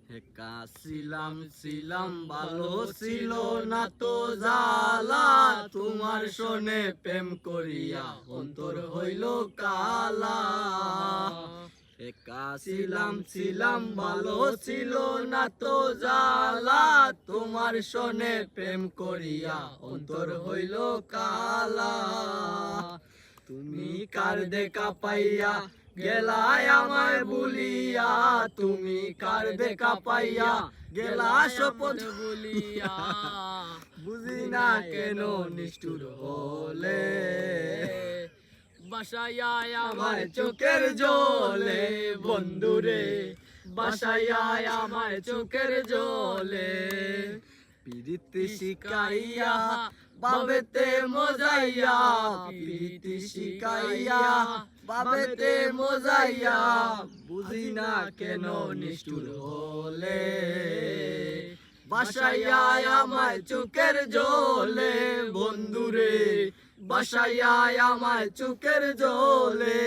একা ছিলাম ভালো ছিল না তো জালা, তোমার শোনে প্রেম করিয়া অন্তর হইল কালা। একা ছিলাম ভালো ছিল না তো জালা, তোমার শোনে প্রেম করিয়া অন্তর হইল কালা। তুমি কার দেখা পাইয়া গেলায় আমায় বলিয়া, তুমি কার দেখা পাইয়া গেলা শপথ বলিয়া, বুঝি না কেন নিষ্ঠুর হলে বাসায়া আমার চোখের জলে বন্ধুরে, বাসায়া আমার চোখের জলে। পিরিতি শিকাইয়া বাবেতে মজাইয়া, পিরিতি শিকাইয়া বাবেতে মজাইয়া, বুঝি না কেন নিষ্ঠুর হলে বাসাইয়া আমার চোখের জলে বন্ধুরে, বাসাইয়া আমার চোখের জলে।